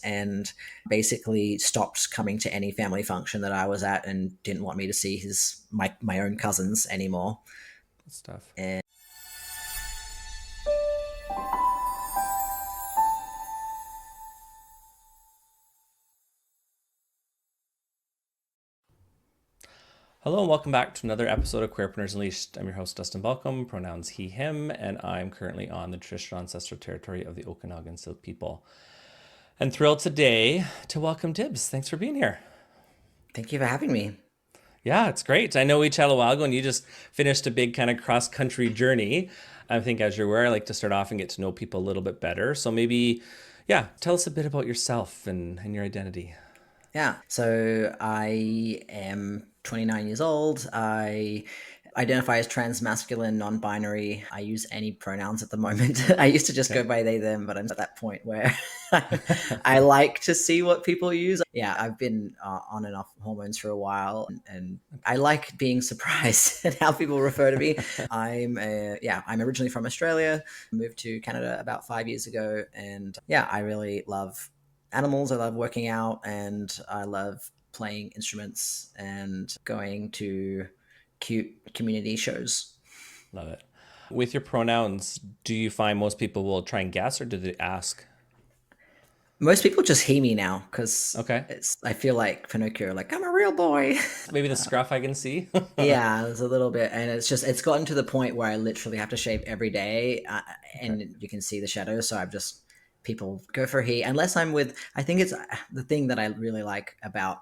and basically stopped coming to any family function that I was at and didn't want me to see my own cousins anymore. Good stuff. And Hello and welcome back to another episode of Queerprenuers Unleashed. I'm your host, Dustyn Baulkham, pronouns he, him, and I'm currently on the traditional ancestral territory of the Okanagan Silk people. And thrilled today to welcome Dibs. Thanks for being here. thank you for having me. Yeah, it's great. I know we chatted a while ago and you just finished a big kind of cross-country journey. I think as you're aware, I like to start off and get to know people a little bit better. So maybe, tell us a bit about yourself and your identity. Yeah. So I am 29 years old. I identify as transmasculine, non-binary. I use any pronouns at the moment. I used to just go by they, them, but I'm at that point where I like to see what people use. Yeah, I've been on and off hormones for a while, and I like being surprised at how people refer to me. I'm originally from Australia, moved to Canada about 5 years ago, and I really love animals. I love working out, and I love playing instruments and going to cute community shows. Love it. With your pronouns, do you find most people will try and guess or do they ask? Most people just he me now because Okay. I feel like Pinocchio, like I'm a real boy. Maybe the scruff I can see. Yeah, there's a little bit, and it's gotten to the point where I literally have to shave every day, and you can see the shadows. So I've just people go for he unless I'm with. I think it's the thing that I really like about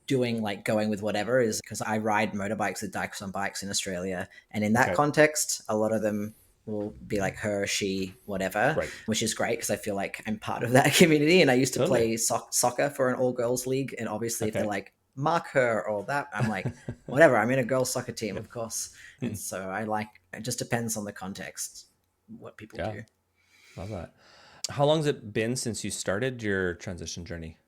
going with whatever is because I ride motorbikes with dykes on bikes in Australia, and in that context, a lot of them will be like her, she, whatever, Right. which is great because I feel like I'm part of that community. And I used to Totally. play soccer for an all girls league, and obviously if they're like mark her or that, I'm like whatever. I'm in a girls soccer team, of course, and so I like it. Just depends on the context what people do. Love that. How long has it been since you started your transition journey?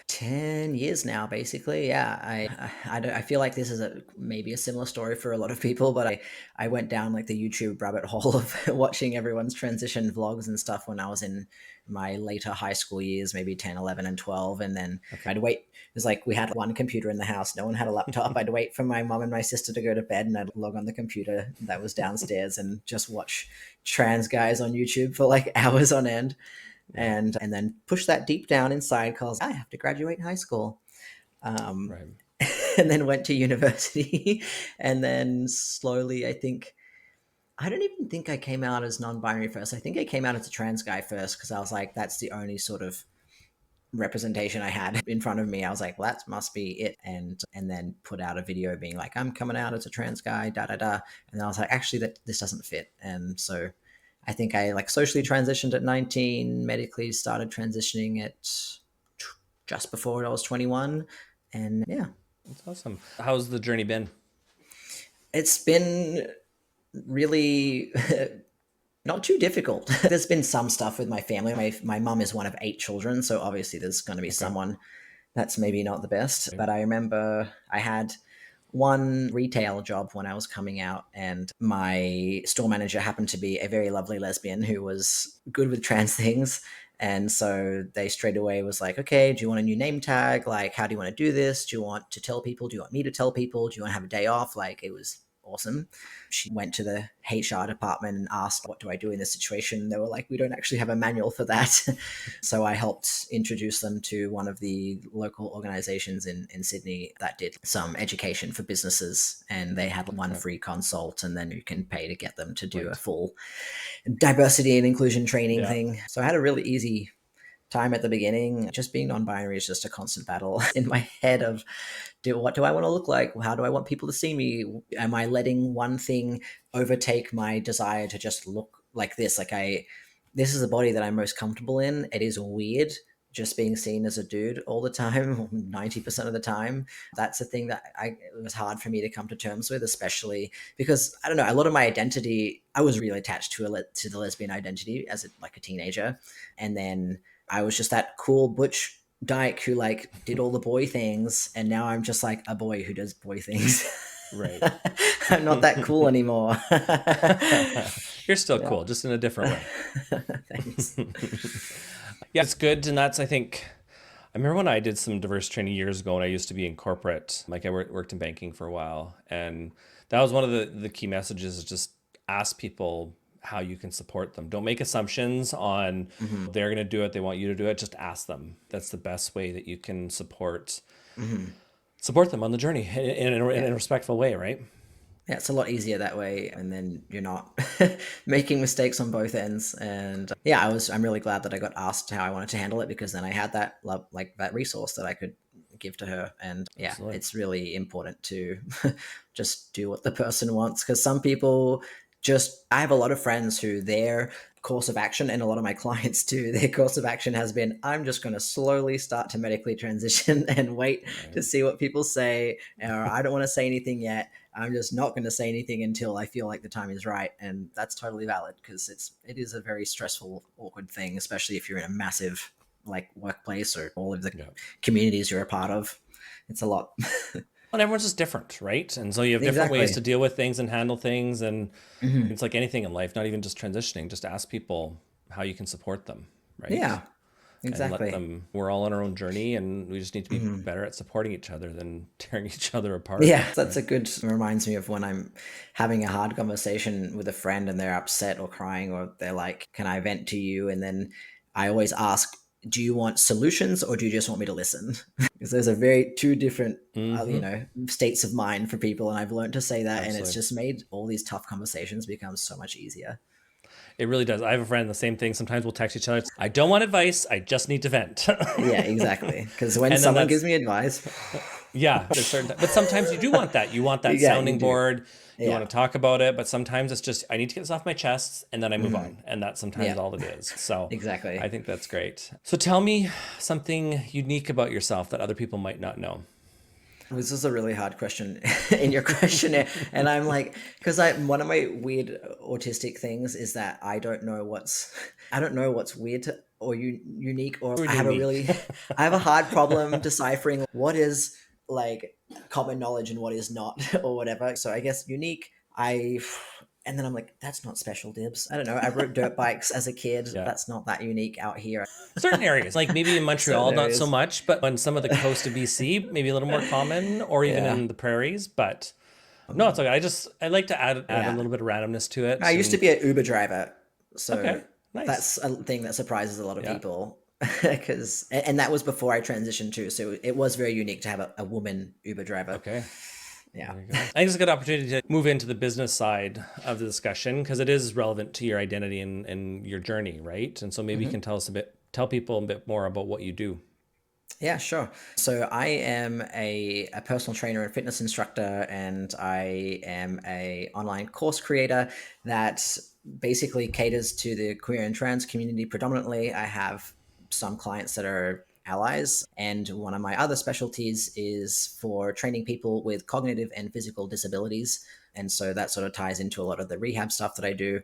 10 years now, basically. Yeah, I feel like this is maybe a similar story for a lot of people, but I went down like the YouTube rabbit hole of watching everyone's transition vlogs and stuff when I was in my later high school years, maybe 10, 11, and 12. And then I'd wait. It was like we had one computer in the house. No one had a laptop. I'd wait for my mom and my sister to go to bed, and I'd log on the computer that was downstairs and just watch trans guys on YouTube for like hours on end. And then push that deep down inside because I have to graduate high school. Right. And then went to university. And then slowly, I don't even think I came out as non-binary first. I think I came out as a trans guy first because I was like, that's the only sort of representation I had in front of me. I was like, well, that must be it. And then put out a video being like, I'm coming out as a trans guy, da da da. And I was like, actually, this doesn't fit. And so I think I like socially transitioned at 19, medically started transitioning at just before I was 21. And yeah. That's awesome. How's the journey been? It's been really not too difficult. There's been some stuff with my family. My mum is one of 8 children, so obviously there's going to be someone that's maybe not the best. But I remember I had one retail job when I was coming out, and my store manager happened to be a very lovely lesbian who was good with trans things. And so they straight away was like, okay, do you want a new name tag? Like, how do you want to do this? Do you want to tell people? Do you want me to tell people? Do you want to have a day off? Like, it was awesome. She went to the HR department and asked, what do I do in this situation? They were like, we don't actually have a manual for that. So I helped introduce them to one of the local organizations in Sydney that did some education for businesses, and they had one free consult, and then you can pay to get them to do a full diversity and inclusion training thing. So I had a really easy time at the beginning. Just being non-binary is just a constant battle in my head of what do I want to look like? How do I want people to see me? Am I letting one thing overtake my desire to just look like this? This is the body that I'm most comfortable in. It is weird just being seen as a dude all the time, 90% of the time. That's a thing that it was hard for me to come to terms with, especially because, I don't know, a lot of my identity, I was really attached to the lesbian identity as a teenager. And then I was just that cool butch dyke who like did all the boy things, and now I'm just like a boy who does boy things. Right. I'm not that cool anymore. You're still cool, just in a different way. Thanks. Yeah, it's good. And that's, I think, I remember when I did some diverse training years ago, and I used to be in corporate, like I worked in banking for a while. And that was one of the key messages, is just ask people how you can support them. Don't make assumptions on Hmm. they're going to do it, they want you to do it. Just ask them. That's the best way that you can Hmm. support them on the journey in Yeah. a respectful way, right? Yeah, it's a lot easier that way, and then you're not making mistakes on both ends. And yeah, I'm really glad that I got asked how I wanted to handle it, because then I had that love, like that resource that I could give to her. And yeah, Absolutely. it's really important to just do what the person wants, because some people just, I have a lot of friends who their course of action, and a lot of my clients too, their course of action has been, I'm just going to slowly start to medically transition and wait Right. to see what people say, or I don't want to say anything yet. I'm just not going to say anything until I feel like the time is right, and that's totally valid, because it is a very stressful, awkward thing, especially if you're in a massive like workplace or all of the Yeah. communities you're a part of. It's a lot. And everyone's just different, right? And so you have different ways Exactly. to deal with things and handle things. And Hmm. it's like anything in life, not even just transitioning, just ask people how you can support them, right? Yeah, And let exactly. them, we're all on our own journey, and we just need to be Hmm. better at supporting each other than tearing each other apart, Yeah, that's right? a good, reminds me of when I'm having a hard conversation with a friend and they're upset or crying, or they're like, can I vent to you? And then I always ask, do you want solutions or do you just want me to listen? Because those are very two different, Mm-hmm. states of mind for people. And I've learned to say that, and it's Absolutely. just made all these tough conversations become so much easier. It really does. I have a friend, the same thing. Sometimes we'll text each other. I don't want advice. I just need to vent. Yeah, exactly. Because when And then someone gives that's, me advice, yeah, there's certain, but sometimes you do want that. You want that yeah, you sounding do. board. You want Yeah. to talk about it, but sometimes it's just, I need to get this off my chest and then I move Hmm. on. And that's sometimes Yeah, all it is. So I exactly. think that's great. So tell me something unique about yourself that other people might not know. This is a really hard question in your questionnaire, and I'm like, because I one of my weird autistic things is that I don't know what's weird or unique, or We're I have a unique. really I have a hard problem deciphering what is like common knowledge and what is not, or whatever. So I guess unique. And then I'm like, that's not special, Dibs. I don't know. I rode dirt bikes as a kid. Yeah. That's not that unique out here. Certain areas, like maybe in Certain Montreal, not so areas. much, but on some of the coast of BC, maybe a little more common, or even Yeah. in the prairies. But no, it's okay. I like to add a Yeah. little bit of randomness to I it. used to And be an Uber driver, so okay, nice. that's a thing that surprises a lot of Yeah. people. Because and that was before I transitioned too, so it was very unique to have a woman Uber driver. Okay. Yeah. There you go. I think it's a good opportunity to move into the business side of the discussion because it is relevant to your identity and your journey, right? And so maybe you Hmm. can tell people a bit more about what you do. Yeah, sure. So I am a personal trainer and fitness instructor, and I am a online course creator that basically caters to the queer and trans community predominantly. I have some clients that are allies, and one of my other specialties is for training people with cognitive and physical disabilities. And so that sort of ties into a lot of the rehab stuff that I do.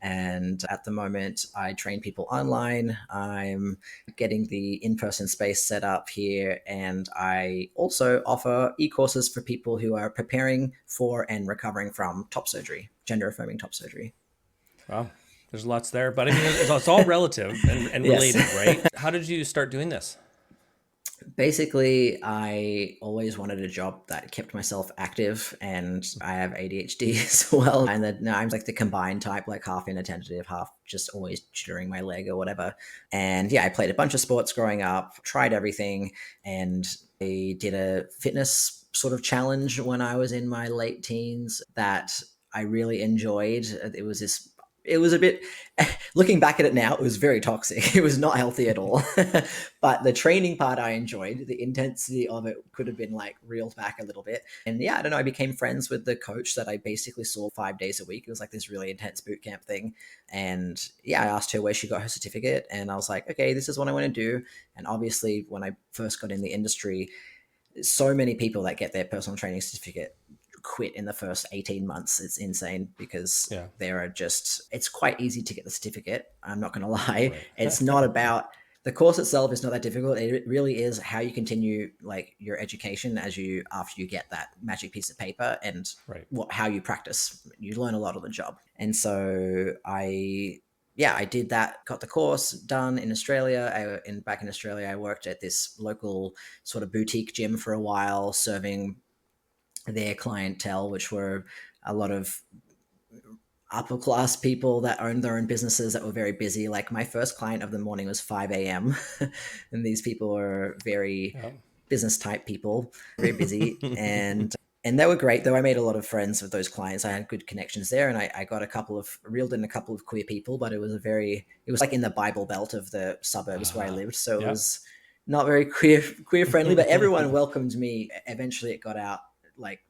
And at the moment, I train people online. I'm getting the in-person space set up here, and I also offer e-courses for people who are preparing for and recovering from top surgery, gender affirming top surgery. Wow. There's lots there, but I mean, it's all relative and Yes. related, right? How did you start doing this? Basically, I always wanted a job that kept myself active, and I have ADHD as well. And then I'm like the combined type, like half inattentive, half just always jittering my leg or whatever. And yeah, I played a bunch of sports growing up, tried everything, and I did a fitness sort of challenge when I was in my late teens that I really enjoyed. It was a bit, looking back at it now, it was very toxic. It was not healthy at all. But the training part I enjoyed. The intensity of it could have been like reeled back a little bit. And yeah, I don't know. I became friends with the coach that I basically saw 5 days a week. It was like this really intense boot camp thing. And yeah, I asked her where she got her certificate. And I was like, okay, this is what I want to do. And obviously, when I first got in the industry, so many people that get their personal training certificate quit in the first 18 months. It's insane, because Yeah, there are just, it's quite easy to get the certificate. I'm not going to lie. right. It's not about, the course itself is not that difficult. It really is how you continue like your education as you, after you get that magic piece of paper, and Right. how you practice. You learn a lot on the job. And so I yeah, I did that, got the course done in Australia. Back in Australia, I worked at this local sort of boutique gym for a while, serving their clientele, which were a lot of upper class people that owned their own businesses that were very busy. Like my first client of the morning was 5 a.m. and these people were very Yeah. business type people, very busy. And they were great though. I made a lot of friends with those clients. I had good connections there, and I got reeled in a couple of queer people, but it was like in the Bible Belt of the suburbs where I lived. So it Yeah. was not very queer friendly, but everyone welcomed me. Eventually it got out, like,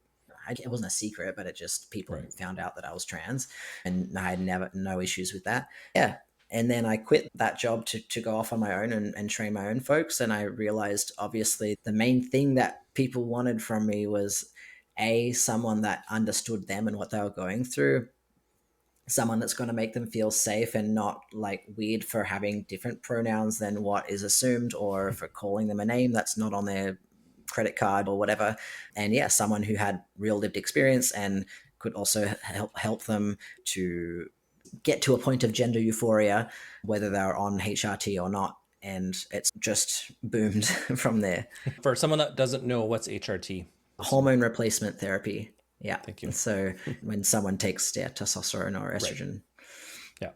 it wasn't a secret, but it just, people Right. found out that I was trans, and I had no issues with that. Yeah. And then I quit that job to go off on my own and train my own folks. And I realized, obviously, the main thing that people wanted from me was someone that understood them and what they were going through, someone that's going to make them feel safe and not like weird for having different pronouns than what is assumed, or for calling them a name that's not on their credit card or whatever. And yeah, someone who had real lived experience and could also help them to get to a point of gender euphoria, whether they're on HRT or not. And it's just boomed from there. For someone that doesn't know, what's HRT? Hormone replacement therapy. Yeah. Thank you. So when someone takes testosterone or Right. estrogen. Yeah.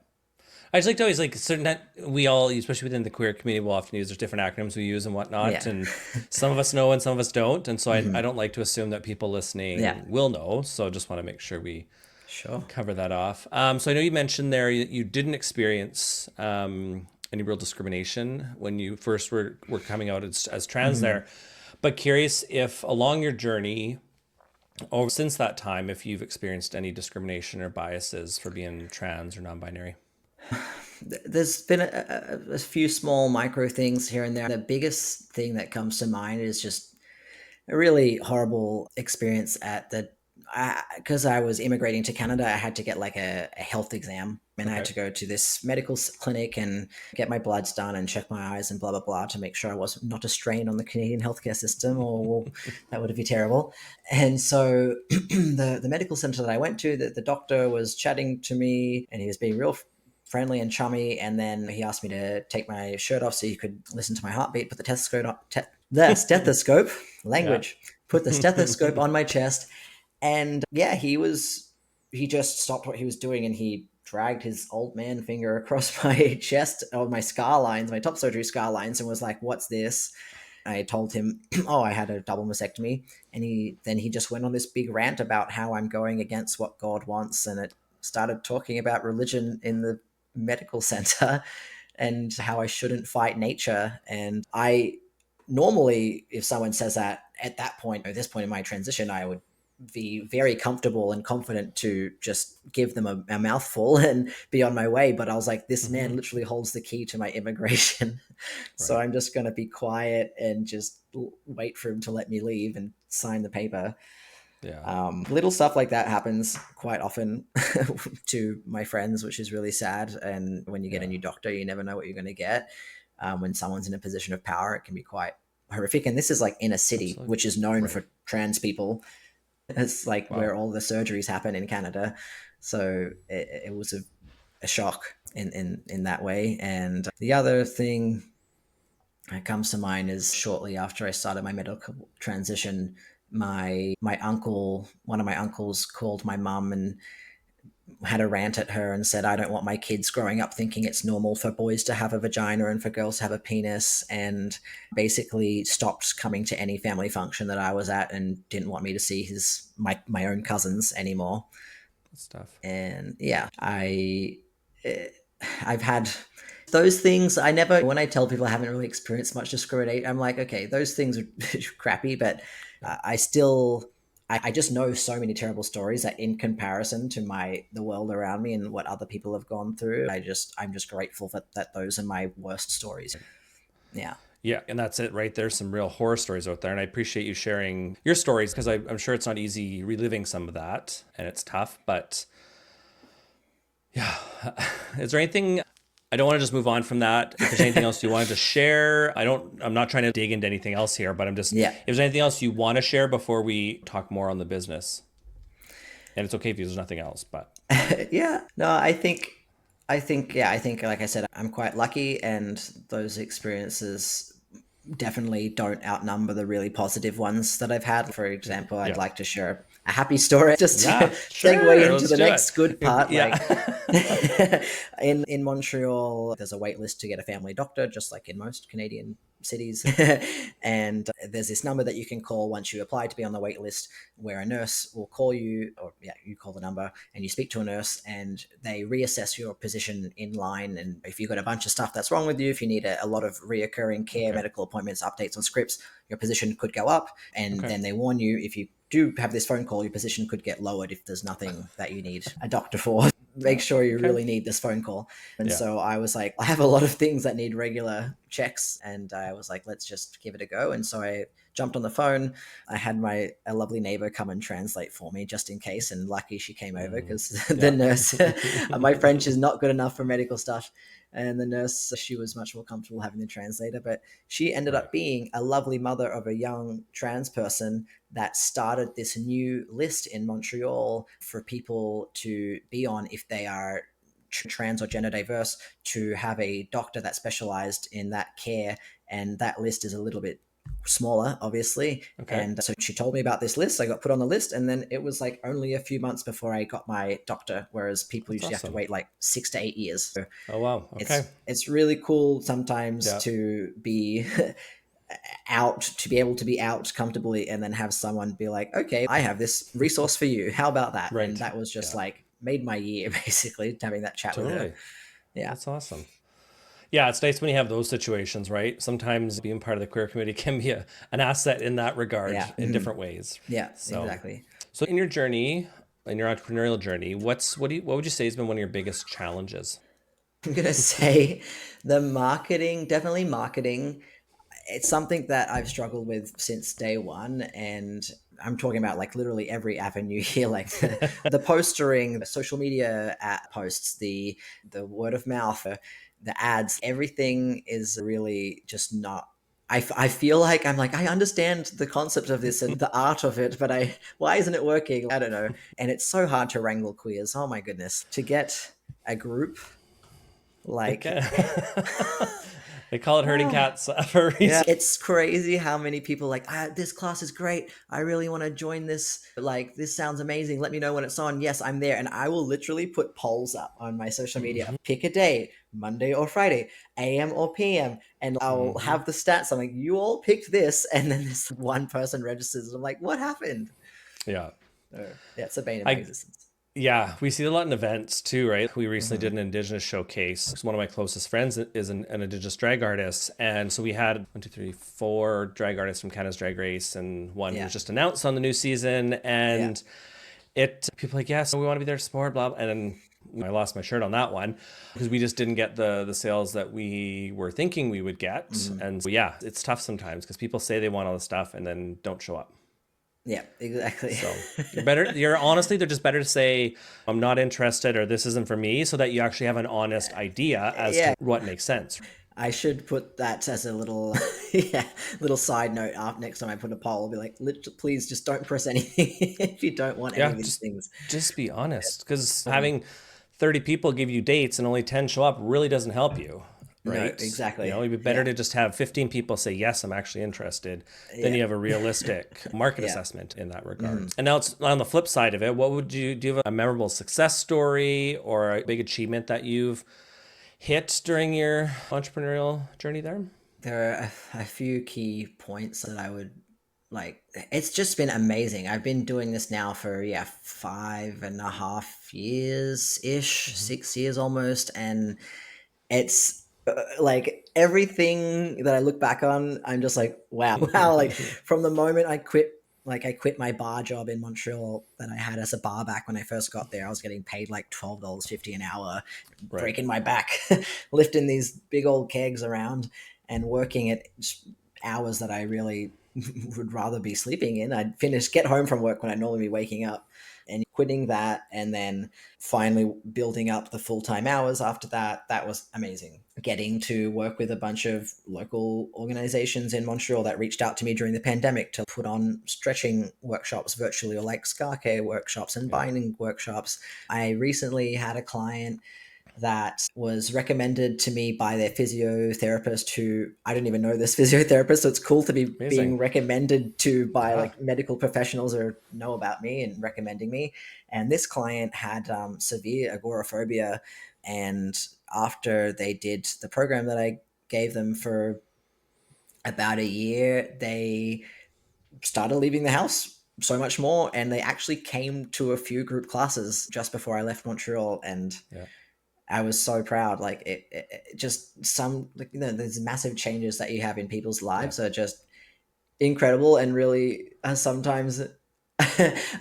I just like to always like certain that we all, especially within the queer community, will often use, there's different acronyms we use and whatnot. Yeah. And some of us know and some of us don't. And so I don't like to assume that people listening Yeah. will know. So I just want to make sure we Sure. cover that off. So I know you mentioned there you didn't experience any real discrimination when you first were coming out as trans there. But curious if along your journey, or since that time, if you've experienced any discrimination or biases for being trans or non-binary. There's been a few small micro things here and there. The biggest thing that comes to mind is just a really horrible experience at the, because I was immigrating to Canada, I had to get like a health exam, and I had to go to this medical clinic and get my bloods done and check my eyes and blah blah blah to make sure I was not a strain on the Canadian healthcare system, or that would be terrible. And so the medical center that I went to, the doctor was chatting to me, and he was being real friendly and chummy, and then he asked me to take my shirt off so he could listen to my heartbeat, put the stethoscope language, put the stethoscope on my chest. And yeah, he just stopped what he was doing, and he dragged his old man finger across my chest, or my scar lines, my top surgery scar lines, and was like, "What's this?" I told him, "Oh, I had a double mastectomy." And he just went on this big rant about how I'm going against what God wants, and it started talking about religion in the medical center and how I shouldn't fight nature. And I normally, if someone says that at that point, at this point in my transition, I would be very comfortable and confident to just give them a mouthful and be on my way. But I was like, this man literally holds the key to my immigration. So I'm just going to be quiet and just wait for him to let me leave and sign the paper. Yeah. Little stuff like that happens quite often to my friends, which is really sad. And when you get a new doctor, you never know what you're going to get. When someone's in a position of power, it can be quite horrific. And this is like in a city, which is known for trans people. It's like where all the surgeries happen in Canada. So it was a shock in that way. And the other thing that comes to mind is shortly after I started my medical transition, my uncle, one of my uncles, called my mum and had a rant at her and said, "I don't want my kids growing up thinking it's normal for boys to have a vagina and for girls to have a penis," and basically stopped coming to any family function that I was at and didn't want me to see my own cousins anymore. Good stuff. And yeah, I've had those things. When I tell people I haven't really experienced much discrimination, I'm like, okay, those things are crappy, but I just know so many terrible stories that, in comparison to the world around me and what other people have gone through, I'm just grateful that those are my worst stories. Yeah. Yeah, and that's it right there. Some real horror stories out there. And I appreciate you sharing your stories, because I'm sure it's not easy reliving some of that, and it's tough. But yeah, is there anything, I don't want to just move on from that. If there's anything else you wanted to share, I'm not trying to dig into anything else here, but if there's anything else you want to share before we talk more on the business, and it's okay if there's nothing else, but. Yeah, no, I think I think, like I said, I'm quite lucky, and those experiences definitely don't outnumber the really positive ones that I've had. For example, I'd Yeah. like to share a happy story just to Yeah, segue sure. into Let's the do it. next good part. Yeah. Like in Montreal, there's a wait list to get a family doctor, just like in most Canadian cities. And there's this number that you can call once you apply to be on the wait list, where a nurse will call you, or yeah, you call the number and you speak to a nurse, and they reassess your position in line. And if you've got a bunch of stuff that's wrong with you, if you need a lot of reoccurring care, Okay. medical appointments, updates on scripts, your position could go up. And Okay. then they warn you, if you do have this phone call, your position could get lowered if there's nothing that you need a doctor for. Make Yeah. sure you Okay. really need this phone call. And Yeah. so I was like, I have a lot of things that need regular checks. And I was like, let's just give it a go. And so I jumped on the phone. I had a lovely neighbor come and translate for me just in case. And lucky she came over, because the Yeah. nurse, my French is not good enough for medical stuff. And the nurse, she was much more comfortable having the translator. But she ended Right. up being a lovely mother of a young trans person that started this new list in Montreal for people to be on if they are trans or gender diverse, to have a doctor that specialized in that care. And that list is a little bit smaller, obviously. Okay. And so she told me about this list. I got put on the list, and then it was like only a few months before I got my doctor, whereas people That's usually have to awesome. wait like 6 to 8 years. So Oh, wow. Okay. it's really cool sometimes Yeah. to be out, to be able to be out comfortably, and then have someone be like, okay, I have this resource for you, how about that? And Right. that was just Yeah. like made my year basically, having that chat with her. Totally. Yeah. That's awesome. Yeah, it's nice when you have those situations, right? Sometimes being part of the queer community can be an asset in that regard Yeah. in different ways. Yeah, So, exactly. so in your journey, in your entrepreneurial journey, what would you say has been one of your biggest challenges? I'm gonna say the marketing, definitely marketing. It's something that I've struggled with since day one. And I'm talking about like literally every avenue here, like the postering, the social media posts, the word of mouth, the ads, everything is really just not. I feel like I'm like, I understand the concept of this and the art of it, but why isn't it working? I don't know. And it's so hard to wrangle queers. Oh my goodness. To get a group like Okay. They call it herding cats for a yeah, reason. it's crazy how many people like, this class is great. I really want to join this. Like, this sounds amazing. Let me know when it's on. Yes, I'm there. And I will literally put polls up on my social media. Pick a day, Monday or Friday, AM or PM. And I'll Hmm. have the stats. I'm like, you all picked this. And then this one person registers. And I'm like, what happened? Yeah. Yeah, it's a bane of my I existence. Yeah, we see a lot in events too, right? We recently Hmm. did an Indigenous showcase. One of my closest friends is an Indigenous drag artist. And so we had one, two, three, four drag artists from Canada's Drag Race and one who Yeah. was just announced on the new season. Yeah. And people are like, yes, we want to be there to support, blah, blah. And then I lost my shirt on that one because we just didn't get the sales that we were thinking we would get. Hmm. And so, yeah, it's tough sometimes because people say they want all this stuff and then don't show up. Yeah, exactly. So you're honestly, they're just better to say, I'm not interested or this isn't for me, so that you actually have an honest idea as Yeah. to what makes sense. I should put that as a little, yeah, little side note. Up next time I put a poll, I'll be like, please just don't press anything if you don't want any Yeah, of these things. just be honest. Because Um, having 30 people give you dates and only 10 show up really doesn't help you, no, right? You exactly. know, it'd be better Yeah, to just have 15 people say, yes, I'm actually interested. Then yeah, you have a realistic market yeah. assessment in that regard. And now it's on the flip side of it. Do you have a memorable success story or a big achievement that you've hit during your entrepreneurial journey there? There are a few key points that I would like. It's just been amazing. I've been doing this now for, yeah, 5.5 years ish, 6 years almost. And it's like everything that I look back on, I'm just like, wow, wow. Like from the moment I quit my bar job in Montreal that I had as a bar back when I first got there. I was getting paid like $12.50 an hour, Right. breaking my back, lifting these big old kegs around and working at hours that I really would rather be sleeping in. Get home from work when I'd normally be waking up, and quitting that, and then finally building up the full-time hours after that. That was amazing. Getting to work with a bunch of local organizations in Montreal that reached out to me during the pandemic to put on stretching workshops virtually, or like scar care workshops and Yeah. binding workshops. I recently had a client that was recommended to me by their physiotherapist, who I didn't even know this physiotherapist. So it's cool to be being Amazing. recommended to by Yeah. like medical professionals or know about me and recommending me. And this client had severe agoraphobia. And after they did the program that I gave them for about a year, they started leaving the house so much more, and they actually came to a few group classes just before I left Montreal. And Yeah. I was so proud. Like it just some like these massive changes that you have in people's Yeah. lives are just incredible, and really sometimes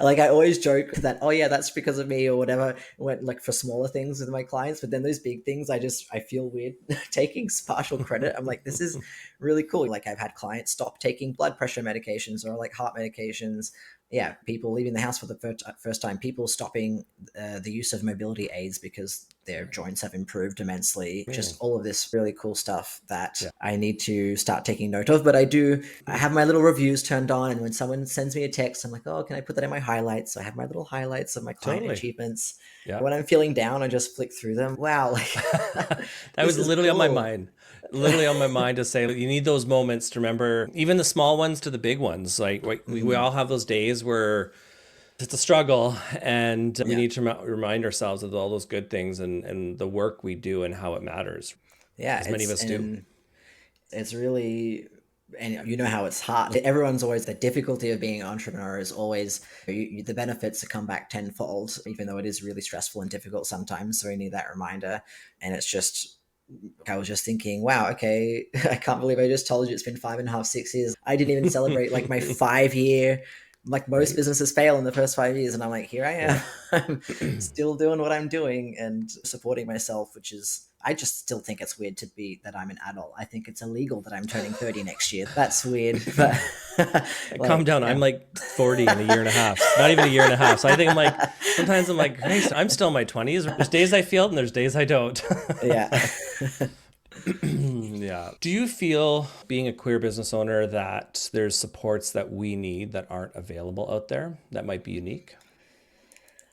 like I always joke that, oh yeah, that's because of me or whatever, went like for smaller things with my clients, but then those big things I feel weird taking partial credit. I'm like, this is really cool. Like I've had clients stop taking blood pressure medications or like heart medications. Yeah, people leaving the house for the first time, people stopping the use of mobility aids because their joints have improved immensely. Just Amazing. all of this really cool stuff that Yeah. I need to start taking note of. But I have my little reviews turned on, and when someone sends me a text, I'm like, oh, can I put that in my highlights? So I have my little highlights of my client Totally. achievements. Yeah. When I'm feeling down, I just flick through them. Wow, like That this was is literally on my cool. mind. Literally on my mind to say you need those moments to remember, even the small ones to the big ones. Like we Mm, all have those days where it's a struggle, and we yeah, need to remind ourselves of all those good things and the work we do and how it matters, yeah. as many of us do. It's really, and you know how it's hard. Everyone's always, the difficulty of being an entrepreneur is always the benefits come back tenfold, even though it is really stressful and difficult sometimes. So we need that reminder. And it's just, I was just thinking, wow, okay, I can't believe I just told you it's been 5.5, 6 years. I didn't even celebrate like my 5 year. Like most Right? businesses fail in the first 5 years, and I'm like, here I Yeah. am. I'm still doing what I'm doing and supporting myself, which is, I just still think it's weird to be that I'm an adult. I think it's illegal that I'm turning 30 next year. That's weird, but Calm like, down. I'm yeah. like 40 in a year and a half. Not even a year and a half. So I think I'm like, sometimes I'm like, Christ, I'm still in my 20s. There's days I feel it and there's days I don't. Yeah. Yeah. Do you feel, being a queer business owner, that there's supports that we need that aren't available out there that might be unique?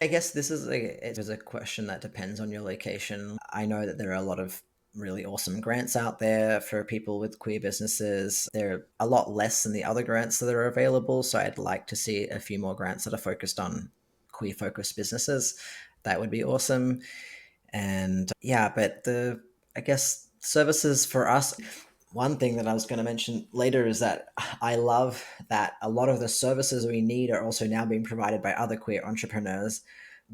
I guess it is a question that depends on your location. I know that there are a lot of really awesome grants out there for people with queer businesses. They're a lot less than the other grants that are available, so I'd like to see a few more grants that are focused on queer focused businesses. That would be awesome. And yeah, but I guess services for us, one thing that I was going to mention later is that I love that a lot of the services we need are also now being provided by other queer entrepreneurs.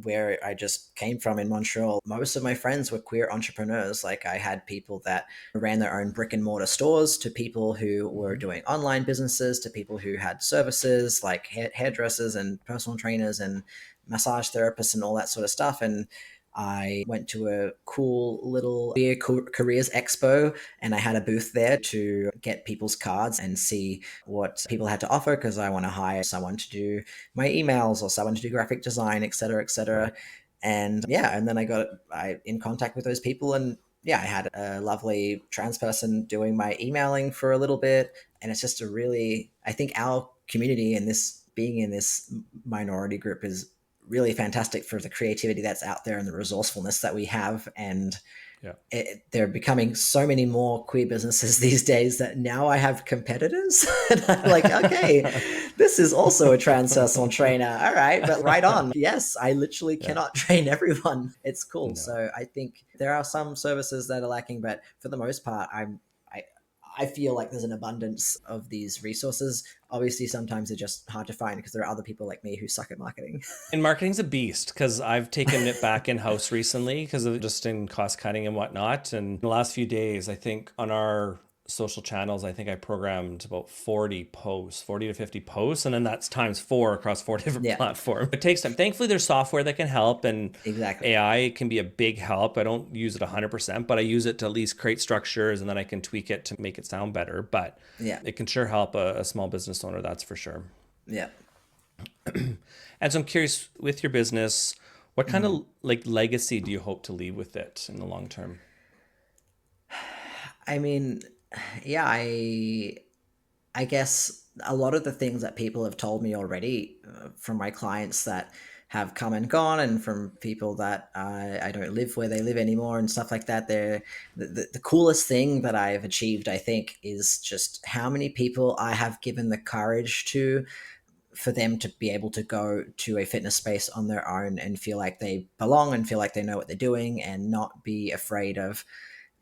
Where I just came from in Montreal, most of my friends were queer entrepreneurs. Like I had people that ran their own brick and mortar stores, to people who were Hmm. doing online businesses, to people who had services like hairdressers and personal trainers and massage therapists and all that sort of stuff. And I went to a cool little queer careers expo, and I had a booth there to get people's cards and see what people had to offer, because I want to hire someone to do my emails or someone to do graphic design, et cetera, et cetera. Right. And yeah, and then I in contact with those people, and yeah, I had a lovely trans person doing my emailing for a little bit. And it's just a really, I think our community and this being in this minority group is really fantastic for the creativity that's out there and the resourcefulness that we have. And Yeah. there are becoming so many more queer businesses these days that now I have competitors. And I'm like, okay, this is also a trans personal trainer. All right, but right on. Yes, I literally Yeah. cannot train everyone. It's cool. No. So I think there are some services that are lacking, but for the most part, I, I feel like there's an abundance of these resources. Obviously, sometimes they're just hard to find because there are other people like me who suck at marketing. And marketing's a beast, because I've taken it back in house recently because of just in cost cutting and whatnot. And the last few days, I think on our social channels, I think I programmed about 40 posts, 40 to 50 posts. And then that's times four across four different Yeah, platforms. It takes time. Thankfully, there's software that can help, and exactly. AI can be a big help. I don't use it 100%, but I use it to at least create structures, and then I can tweak it to make it sound better. But Yeah, it can sure help a small business owner, that's for sure. yeah. And so I'm curious, with your business, what kind Mhm. of like legacy do you hope to leave with it in the long term? I mean, yeah, I guess a lot of the things that people have told me already from my clients that have come and gone, and from people that I don't live where they live anymore and stuff like that. The coolest thing that I've achieved, I think, is just how many people I have given the courage to, for them to be able to go to a fitness space on their own and feel like they belong and feel like they know what they're doing and not be afraid of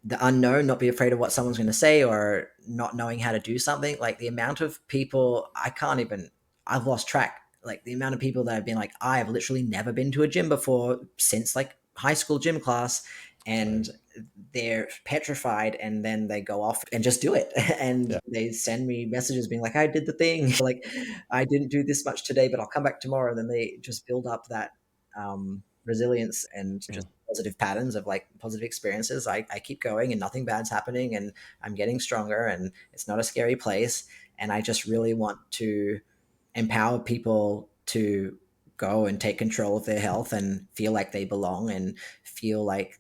the unknown, not be afraid of what someone's going to say or not knowing how to do something. Like the amount of people, I've lost track. Like the amount of people that have been like, I have literally never been to a gym before since like high school gym class, and they're petrified, and then they go off and just do it. And Yeah. they send me messages being like, I did the thing. Like, I didn't do this much today, but I'll come back tomorrow. And then they just build up that resilience and just positive patterns of like positive experiences. I keep going and nothing bad's happening, and I'm getting stronger, and it's not a scary place. And I just really want to empower people to go and take control of their health and feel like they belong and feel like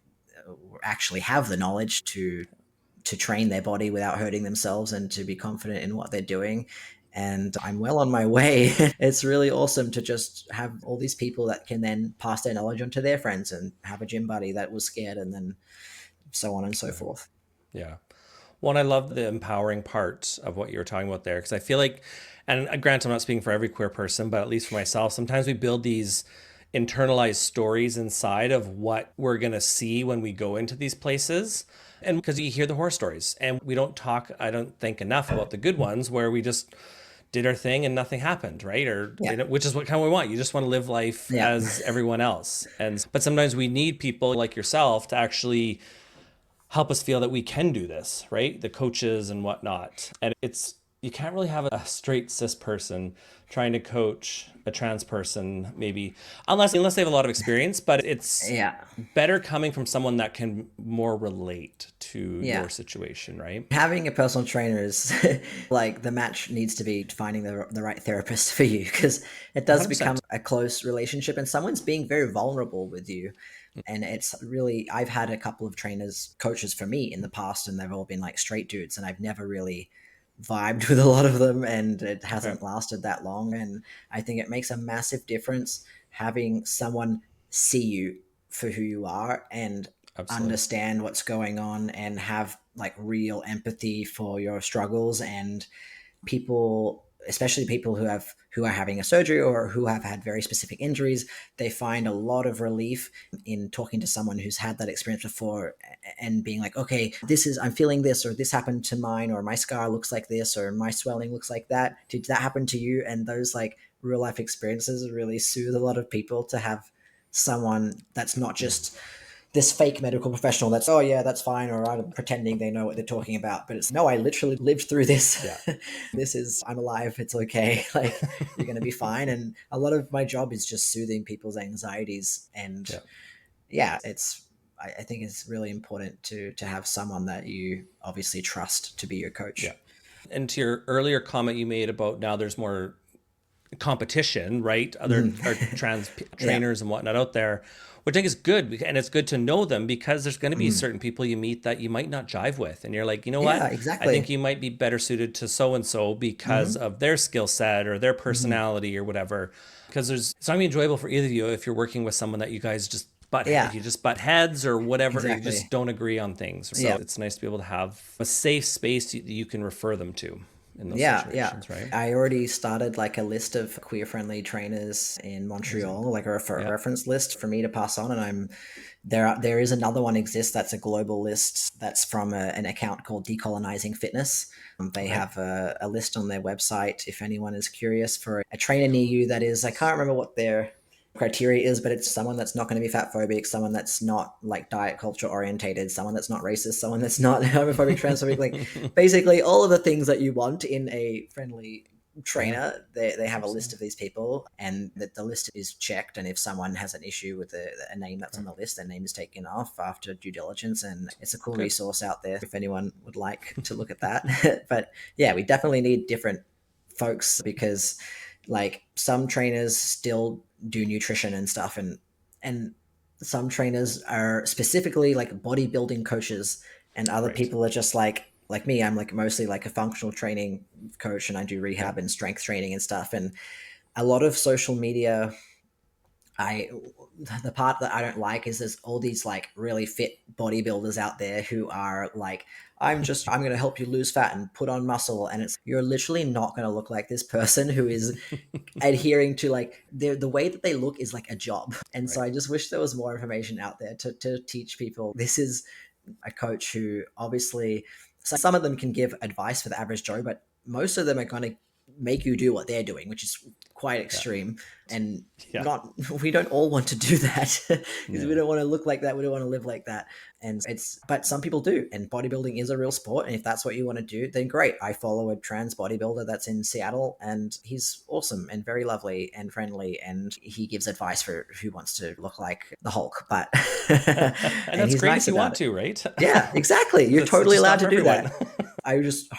actually have the knowledge to train their body without hurting themselves and to be confident in what they're doing. And I'm well on my way. It's really awesome to just have all these people that can then pass their knowledge on to their friends and have a gym buddy that was scared, and then so on and so forth. Yeah. Well, and I love the empowering part of what you were talking about there, because I feel like, and granted, I'm not speaking for every queer person, but at least for myself, sometimes we build these internalized stories inside of what we're going to see when we go into these places. And because you hear the horror stories, and we don't talk, I don't think, enough about the good ones where we just did our thing and nothing happened, right? Or Yeah. which is what kind of we want. You just want to live life Yeah. as everyone else. And but sometimes we need people like yourself to actually help us feel that we can do this, right? The coaches and whatnot. And it's, you can't really have a straight cis person trying to coach a trans person, maybe, unless they have a lot of experience, but it's Yeah. better coming from someone that can more relate to Yeah. your situation, right? Having a personal trainer is like the match needs to be finding the right therapist for you, because it does become 100%. a close relationship and someone's being very vulnerable with you. And it's really, I've had a couple of trainers, coaches for me in the past, and they've all been like straight dudes, and I've never really vibed with a lot of them, and it Okay. hasn't lasted that long. And I think it makes a massive difference having someone see you for who you are and Absolutely. understand what's going on and have like real empathy for your struggles. And people, especially people who are having a surgery or who have had very specific injuries, they find a lot of relief in talking to someone who's had that experience before and being like, okay, this is, I'm feeling this, or this happened to mine, or my scar looks like this, or my swelling looks like that. Did that happen to you? And those like real life experiences really soothe a lot of people, to have someone that's not just this fake medical professional that's, oh yeah, that's fine, or I'm pretending they know what they're talking about. But it's, no, I literally lived through this. Yeah. This is, I'm alive, it's okay. Like, you're going to be fine. And a lot of my job is just soothing people's anxieties. And Yeah. yeah, it's, I think it's really important to have someone that you obviously trust to be your Yeah. coach. And to your earlier comment you made about now there's more competition, right? Other Mhm. are trans Yeah. trainers and whatnot out there, which I think is good. And it's good to know them, because there's going to be Mhm. certain people you meet that you might not jive with. And you're like, you know Yeah, what? I think exactly. you might be better suited to so and so because Hmm. of their skill set or their Hmm. personality or whatever. Because it's not gonna be enjoyable for either of you if you're working with someone that you guys just Yeah, butt heads or whatever, or you just exactly. don't agree on things. So Yeah. it's nice to be able to have a safe space that you can refer them to in those Yeah, yeah. situations, right? I already started like a list of queer friendly trainers in Amazing. Montreal, like a Yeah. reference list for me to pass on. And there is another one exists that's a global list that's from an account called Decolonizing Fitness. They Okay. have a list on their website if anyone is curious for a trainer near you that is, I can't remember what their criteria is, but it's someone that's not going to be fat phobic, someone that's not like diet culture orientated, someone that's not racist, someone that's not homophobic, transphobic, like basically all of the things that you want in a friendly Yeah, trainer. They have a list absolutely. of these people, and the list is checked, and if someone has an issue with a name that's on the list, their name is taken off after due diligence. And it's a cool Good. resource out there if anyone would like to look at that. But yeah, we definitely need different folks, because like some trainers still do nutrition and stuff, and some trainers are specifically like bodybuilding coaches, and other Right. people are just like me, I'm like mostly like a functional training coach, and I do Yeah. rehab and strength training and stuff. And a lot of social media I the part that I don't like is there's all these like really fit bodybuilders out there who are like, I'm going to help you lose fat and put on muscle, and it's you're literally not going to look like this person who is adhering to like the way that they look is like a job. And so Right. I just wish there was more information out there to teach people. This is a coach who obviously, so some of them can give advice for the average Joe, but most of them are going to make you do what they're doing, which is quite Yeah. extreme. And Yeah. not, we don't all want to do that because we No. don't want to look like that. We don't want to live like that. And but some people do. And bodybuilding is a real sport. And if that's what you want to do, then great. I follow a trans bodybuilder that's in Seattle, and he's awesome and very lovely and friendly. And he gives advice for who wants to look like the Hulk, but, And and that's he's great nice if you about want it. to, right? Yeah, exactly. You're That's totally just allowed not to for do everyone. that. I just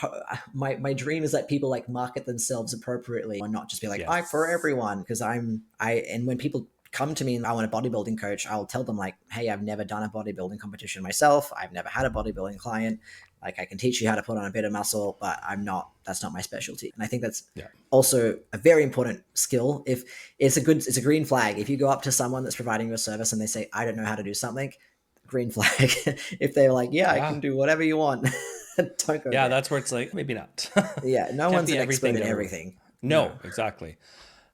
my dream is that people like market themselves appropriately and not just be like, I'm for Yes. everyone, because and when people come to me and I want a bodybuilding coach, I'll tell them like, hey, I've never done a bodybuilding competition myself. I've never had a bodybuilding client. Like, I can teach you how to put on a bit of muscle, but that's not my specialty. And I think that's Yeah. also a very important skill. If it's a green flag. If you go up to someone that's providing you a service and they say, I don't know how to do something, green flag. If they're like, yeah, I Yeah. can do whatever you want, don't go Yeah, there. that's where it's like, maybe not. Yeah, no Can't one's be an expert everything in to everyone. everything. No. No, exactly.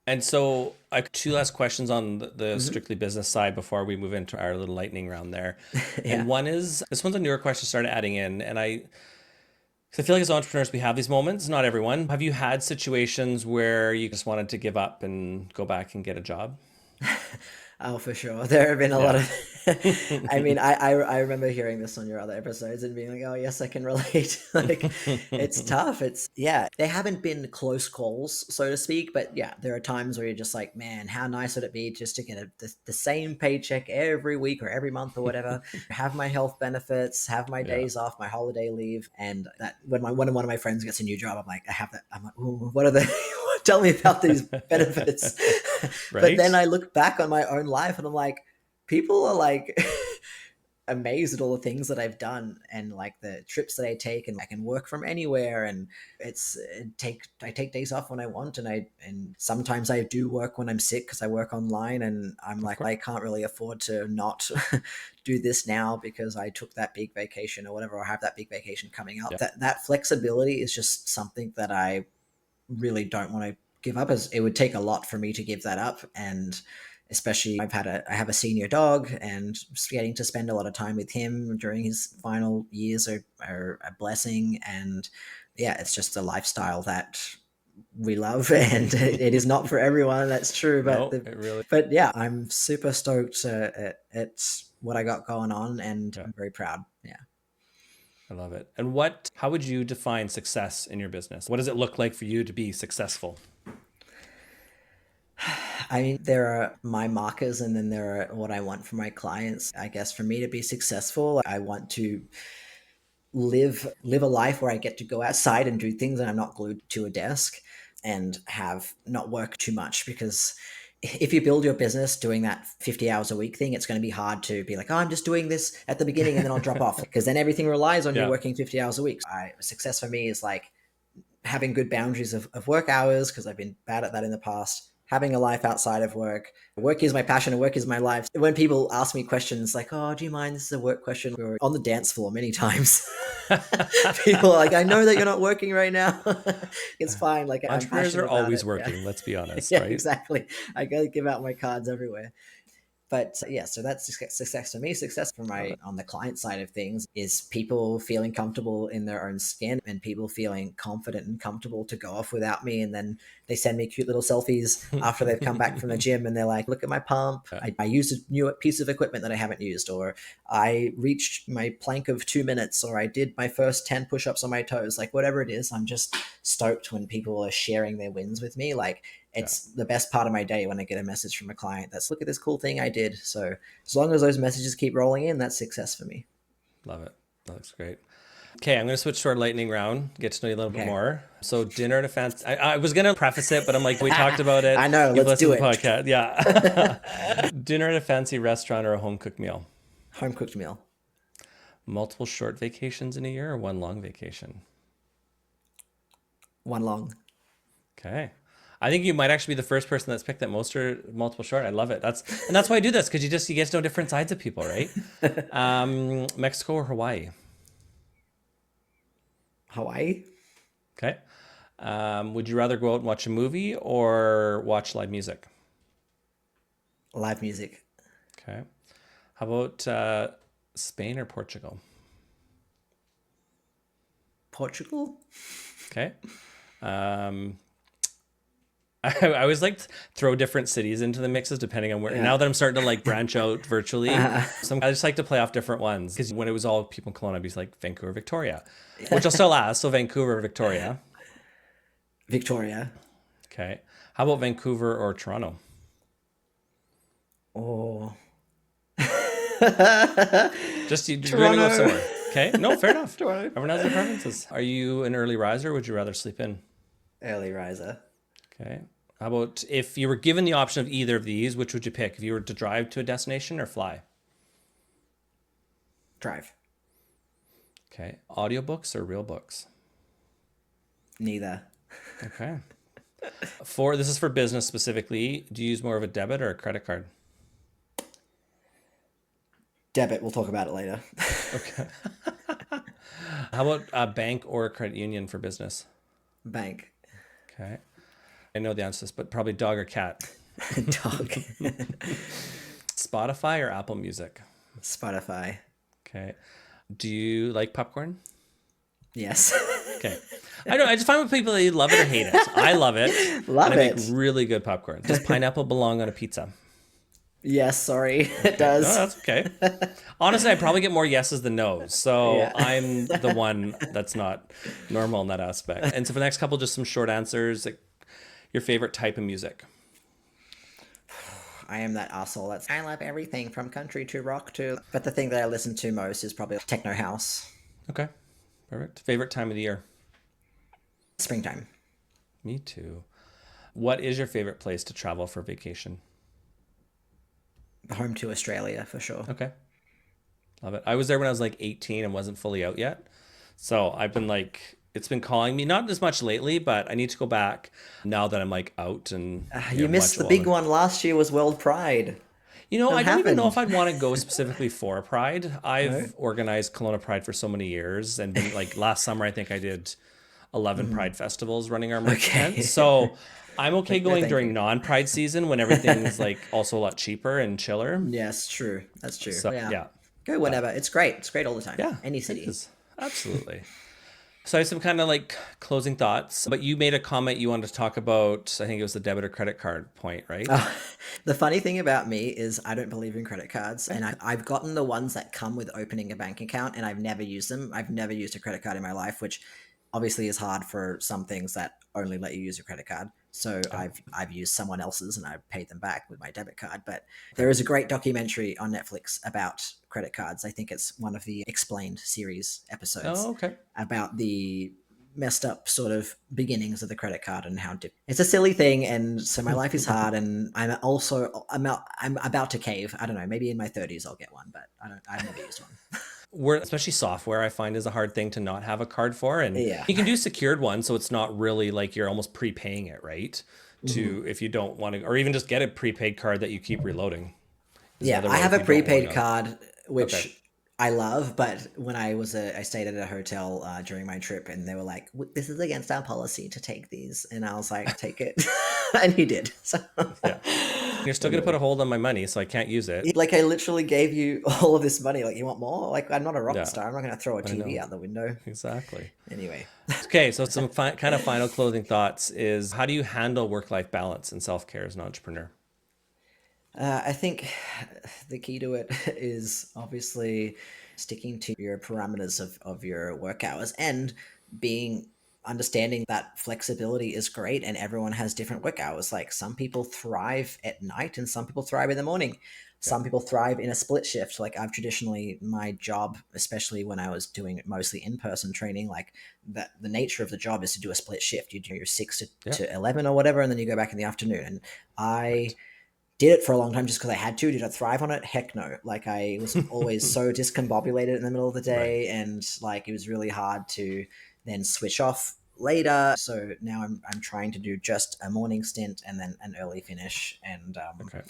And so, I two last questions on the Hmm. strictly business side before we move into our little lightning round there. And Yeah. one is this one's a newer question I started adding in, and I feel like as entrepreneurs we have these moments. Not everyone. Have you had situations where you just wanted to give up and go back and get a job? Oh, for sure. There have been a lot Yeah. of. I mean, I remember hearing this on your other episodes and being like, oh yes, I can relate. Like, it's tough. It's yeah. There haven't been close calls, so to speak, but yeah, there are times where you're just like, man, how nice would it be just to get the same paycheck every week or every month or whatever, have my health benefits, have my Yeah. days off, my holiday leave, and that when one of my friends gets a new job, I'm like, I have that. I'm like, ooh, what are they? Tell me about these benefits. But then Right? I look back on my own life and I'm like, people are like amazed at all the things that I've done and like the trips that I take, and I can work from anywhere, and I take days off when I want, and sometimes I do work when I'm sick because I work online, and I'm Of like, course. I can't really afford to not do this now because I took that big vacation or whatever, or have that big vacation coming up. Yeah. That flexibility is just something that I really don't want to give up, as it would take a lot for me to give that up. And especially I have a senior dog, and getting to spend a lot of time with him during his final years are a blessing. And yeah, it's just a lifestyle that we love, and it is not for everyone, that's true, No, it really. but yeah, I'm super stoked at what I got going on, and Yeah. I'm very proud. Yeah. I love it. And how would you define success in your business? What does it look like for you to be successful? I mean, there are my markers, and then there are what I want for my clients. I guess for me to be successful, I want to live a life where I get to go outside and do things, and I'm not glued to a desk, and have not work too much. Because if you build your business doing that 50 hours a week thing, it's going to be hard to be like, oh, I'm just doing this at the beginning and then I'll drop off, because then everything relies on you Yeah. working 50 hours a week. Success for me is like having good boundaries of work hours, because I've been bad at that in the past. Having a life outside of work. Work is my passion and work is my life. When people ask me questions like, oh, do you mind? This is a work question. We were on the dance floor many times. People are like, I know that you're not working right now. It's fine. Like, I'm Entrepreneurs are passionate about always it. Yeah. working, let's be honest, Yeah, right? exactly. I got to give out my cards everywhere. But yeah, so that's success for me. Success for Love my it. on the client side of things is people feeling comfortable in their own skin, and people feeling confident and comfortable to go off without me. And then they send me cute little selfies after they've come back from the gym, and they're like, look at my pump. Yeah. I used a new piece of equipment that I haven't used, or I reached my plank of 2 minutes, or I did my first 10 push-ups on my toes. Like, whatever it is, I'm just stoked when people are sharing their wins with me. Like, Yeah. it's the best part of my day when I get a message from a client that's, look at this cool thing I did. So as long as those messages keep rolling in, that's success for me. Love it. That looks great. Okay, I'm going to switch to our lightning round, get to know you a little bit Okay. more. So, dinner at a fancy. I was going to preface it, but I'm like, we talked about it. I know. You've Let's do listened to the it. podcast. Yeah. Dinner at a fancy restaurant or a home cooked meal? Home cooked meal. Multiple short vacations in a year or one long vacation? One long. Okay. I think you might actually be the first person that's picked that most or multiple short. I love it. That's why I do this, because you get to know different sides of people, right? Mexico or Hawaii? Hawaii. Okay. Would you rather go out and watch a movie or watch live music? Live music. Okay. How about Spain or Portugal? Portugal. Okay. I always like to throw different cities into the mixes depending on where. Yeah. Now that I'm starting to like branch out virtually, I just like to play off different ones. Because when it was all people in Kelowna, I'd be like Vancouver, Victoria, which I'll still ask. So Vancouver, Victoria. Victoria. Okay. How about Vancouver or Toronto? Oh. Just you're gonna go Toronto. somewhere. Okay. No, fair enough. Toronto. Everyone has their preferences. Are you an early riser or would you rather sleep in? Early riser. Okay. How about if you were given the option of either of these, which would you pick? If you were to drive to a destination or fly? Drive. Okay. Audiobooks or real books? Neither. Okay. This is for business specifically. Do you use more of a debit or a credit card? Debit. We'll talk about it later. Okay. How about a bank or a credit union for business? Bank. Okay. I know the answer to this, but probably dog or cat? Dog. Spotify or Apple Music? Spotify. Okay. Do you like popcorn? Yes. Okay. I just find with people that love it or hate it. I love it. Love and I it. make really good popcorn. Does pineapple belong on a pizza? Yes, sorry. It does. No, that's okay. Honestly, I probably get more yeses than no's. So Yeah. I'm the one that's not normal in that aspect. And so for the next couple, just some short answers. Like your favorite type of music. I am that asshole. I love everything from country to rock to. But the thing that I listen to most is probably techno house. Okay. Perfect. Favorite time of the year? Springtime. Me too. What is your favorite place to travel for vacation? Home to Australia for sure. Okay. Love it. I was there when I was like 18 and wasn't fully out yet. So I've been like, it's been calling me, not as much lately, but I need to go back now that I'm like out and You missed the much big older. one last year was World Pride. I don't even know if happened? I'd want to go specifically for Pride. I've No? organized Kelowna Pride for so many years and been like last summer, I think I did 11 Pride festivals running our merch Okay. tent. So I'm okay No, going thank during you. non-Pride season when everything's like also a lot cheaper and chiller. Yes, true. That's true. So Yeah. yeah. Go whenever. It's great. It's great all the time. Yeah. Any It city. is. Absolutely. So I have some kind of like closing thoughts, but you made a comment you wanted to talk about. I think it was the debit or credit card point, right? The funny thing about me is I don't believe in credit cards, and I've gotten the ones that come with opening a bank account, and I've never used them. I've never used a credit card in my life, which obviously is hard for some things that only let you use a credit card. So I've used someone else's and I've paid them back with my debit card. But there is a great documentary on Netflix about credit cards. I think it's one of the Explained series episodes Oh, okay. about the messed up sort of beginnings of the credit card and how it's a silly thing, and so my life is hard, and I'm about to cave. I don't know, maybe in my 30s I'll get one, but I've never used one. Especially software, I find is a hard thing to not have a card for. And Yeah. you can do secured ones, so it's not really like you're almost prepaying it, right? To if you don't want to, or even just get a prepaid card that you keep reloading. Is Yeah, another I way have if a you don't prepaid wanna- card, which Okay. I love, but when I stayed at a hotel during my trip, and they were like, "This is against our policy to take these," and I was like, "Take it," and he did. So, Yeah. You're still going to put a hold on my money, so I can't use it. like, I literally gave you all of this money. Like, you want more? Like, I'm not a rock Yeah. star. I'm not going to throw a TV know. out the window. Exactly. Anyway, Okay, so some kind of final closing thoughts is how do you handle work-life balance and self-care as an entrepreneur? I think the key to it is obviously sticking to your parameters of your work hours, and understanding that flexibility is great, and everyone has different work hours. Like, some people thrive at night and some people thrive in the morning. Some people thrive in a split shift. Like, I've traditionally, my job, especially when I was doing mostly in-person training, like that the nature of the job is to do a split shift. You do your 6 to 11 or whatever, and then you go back in the afternoon. And I did it for a long time just because I had to. Did I thrive on it? Heck no. Like, I was always so discombobulated in the middle of the day, and like, it was really hard to then switch off later. So now I'm trying to do just a morning stint and then an early finish. And Okay.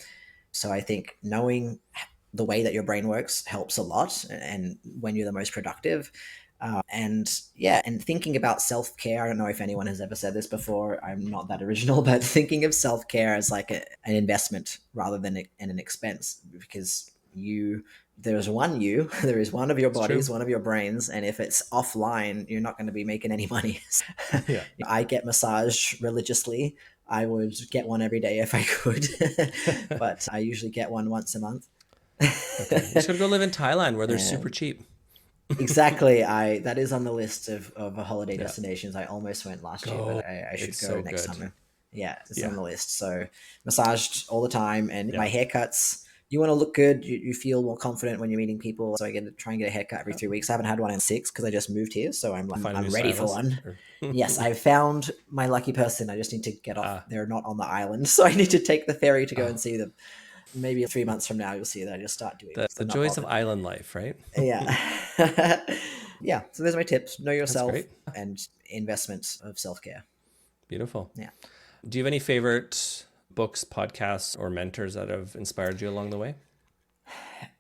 so I think knowing the way that your brain works helps a lot, and when you're the most productive. And yeah, and thinking about self care. I don't know if anyone has ever said this before. I'm not that original, but thinking of self care as like an investment rather than an expense, because there is one you, there is one of your It's true. bodies, one of your brains, and if it's offline, you're not going to be making any money. Yeah. I get massage religiously. I would get one every day if I could, but I usually get one once a month. Okay. You just gotta go live in Thailand where they're super And cheap. exactly, I that is on the list of holiday Yeah. destinations. I almost went last year, Go. but I should It's go so next good. summer. Yeah, it's on Yeah. the list. So massaged all the time, and Yeah. my haircuts. You want to look good. You feel more confident when you're meeting people. So I get to try and get a haircut every 3 weeks. I haven't had one in 6 because I just moved here, so Find a I'm new ready for stylist. one. Or... Yes, I found my lucky person. I just need to get off. Ah. They're not on the island, so I need to take the ferry to go Oh, and see them. Maybe 3 months from now, you'll see that I just start doing the this. the I'm not joys of bothered. island life, right? Yeah. Yeah. So there's my tips. Know That's yourself great. and investments of self care. Beautiful. Yeah. Do you have any favorite books, podcasts, or mentors that have inspired you along the way?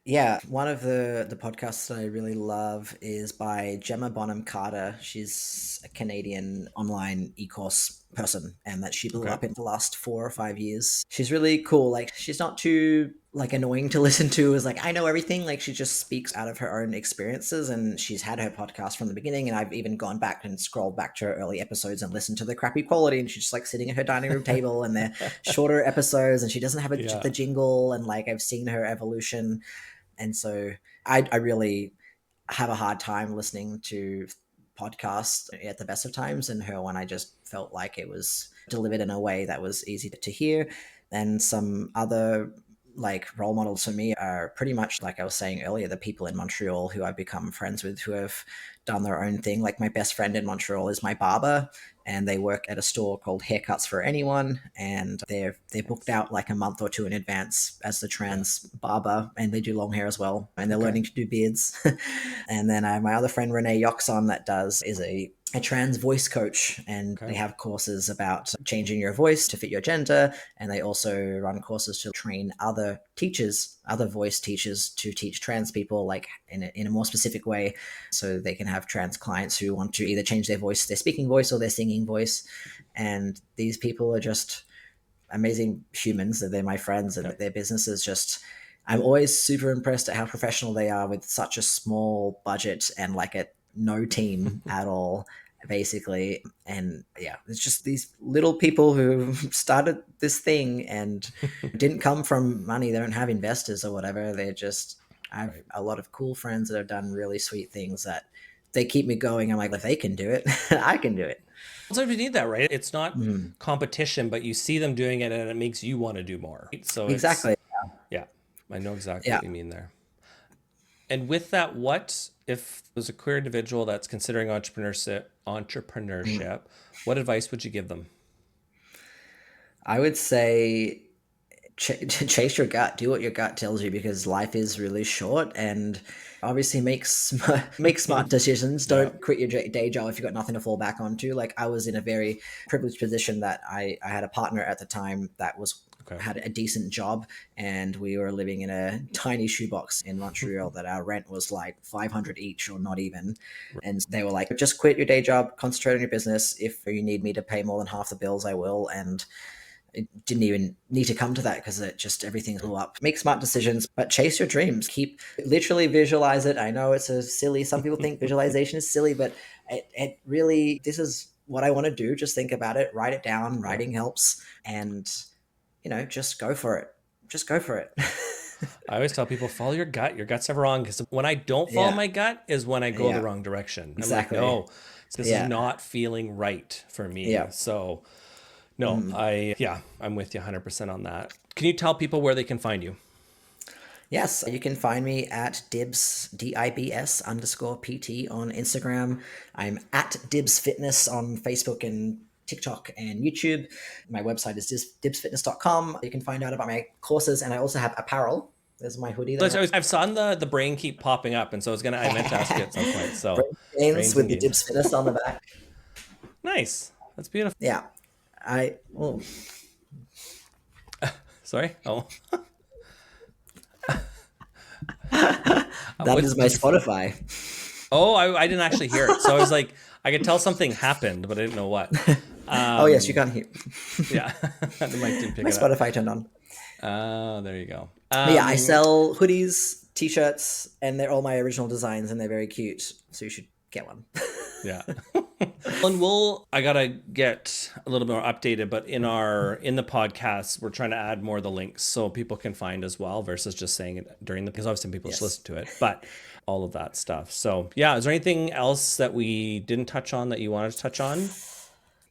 Yeah, one of the podcasts that I really love is by Gemma Bonham Carter. She's a Canadian online e-course person, and that she blew Okay. up in the last 4 or 5 years. She's really cool. Like, she's not too like annoying to listen to. Is like, I know everything. Like, she just speaks out of her own experiences, and she's had her podcast from the beginning. And I've even gone back and scrolled back to her early episodes and listened to the crappy quality. And she's just like sitting at her dining room table, and they're shorter episodes, and she doesn't have Yeah. the jingle. And like, I've seen her evolution, and so I really have a hard time listening to podcasts at the best of times, and her one I just felt like it was delivered in a way that was easy to hear. And some other like role models for me are pretty much like I was saying earlier, the people in Montreal who I've become friends with who have done their own thing. Like my best friend in Montreal is my barber, and they work at a store called Haircuts for Anyone, and they're booked out like a month or two in advance as the Yeah. trans barber, and they do long hair as well, and they're Okay. learning to do beards. And then I have my other friend Renee Yoxon that is a trans voice coach, and Okay. they have courses about changing your voice to fit your gender, and they also run courses to train other voice teachers to teach trans people like in a more specific way, so they can have trans clients who want to either change their voice, their speaking voice, or their singing voice. And these people are just amazing humans. They're my friends, and Okay. their businesses just, I'm always super impressed at how professional they are with such a small budget and like a no team at all, basically. And yeah, it's just these little people who started this thing and didn't come from money. They don't have investors or whatever. They're just, I have Right. a lot of cool friends that have done really sweet things that they keep me going. I'm like, if they can do it, I can do it. Sometimes you need that, right? It's not Mm, competition, but you see them doing it and it makes you want to do more. So it's, exactly. yeah, I know exactly Yeah. what you mean there. And with that, what if there's a queer individual that's considering entrepreneurship, what advice would you give them? I would say chase your gut, do what your gut tells you, because life is really short, and obviously make smart decisions. Yeah. Don't quit your day job if you've got nothing to fall back onto. Like, I was in a very privileged position that I had a partner at the time that Okay. had a decent job, and we were living in a tiny shoebox in Montreal that our rent was like 500 each or not even. And they were like, just quit your day job, concentrate on your business. If you need me to pay more than half the bills, I will. And it didn't even need to come to that, because it just, everything blew up. Make smart decisions, but chase your dreams. Keep, literally visualize it. I know it's a silly, some people think visualization is silly, but it really, this is what I want to do. Just think about it, write it down. Yeah. Writing helps. And just go for it. Just go for it. I always tell people, follow your gut. Your gut's never wrong. Because when I don't follow Yeah. my gut is when I go the Yeah. wrong direction. Exactly. I'm like, no, this Yeah. is not feeling right for me. Yeah. So no, I'm with you 100% on that. Can you tell people where they can find you? Yes, you can find me at Dibs, DIBS _ PT on Instagram. I'm at Dibs Fitness on Facebook and TikTok and YouTube. My website is dibsfitness.com. You can find out about my courses, and I also have apparel. There's my hoodie there. I've saw the brain keep popping up, and so I meant to ask you at some point. So Brains with the indeed. Dibs Fitness on the back. nice. That's beautiful. Yeah. Oh, Sorry. Oh, that is my Spotify. Oh, I didn't actually hear it. So I was like, I could tell something happened, but I didn't know what. Oh yes, you can't hear. Yeah, the mic didn't pick My it up. Spotify turned on. Oh, there you go. But yeah, I sell hoodies, t-shirts, and they're all my original designs, and they're very cute. So you should get one. Yeah. And I gotta get a little bit more updated, but in the podcast, we're trying to add more of the links so people can find as well versus just saying it because obviously people just listen to it, but all of that stuff. So yeah, is there anything else that we didn't touch on that you wanted to touch on?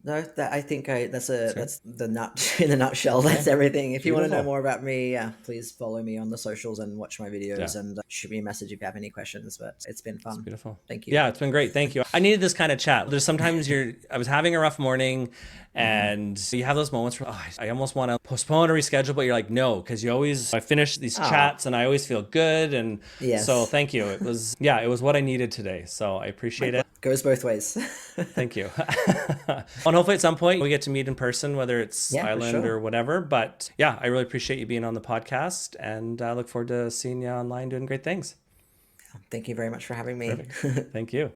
No, I think that's the nut in a nutshell. That's everything. If you want to know more about me, yeah, please follow me on the socials and watch my videos and shoot me a message if you have any questions. But it's been fun. It's beautiful. Thank you. Yeah, it's been great. Thank you. I needed this kind of chat. There's sometimes I was having a rough morning and you have those moments where I almost want to postpone or reschedule, but you're like, no, because I finish these chats and I always feel good. And so thank you. It was what I needed today. So I appreciate it. Goes both ways. Thank you. And hopefully at some point we get to meet in person, whether it's Island or whatever. But yeah, I really appreciate you being on the podcast and I look forward to seeing you online doing great things. Thank you very much for having me. Perfect. Thank you.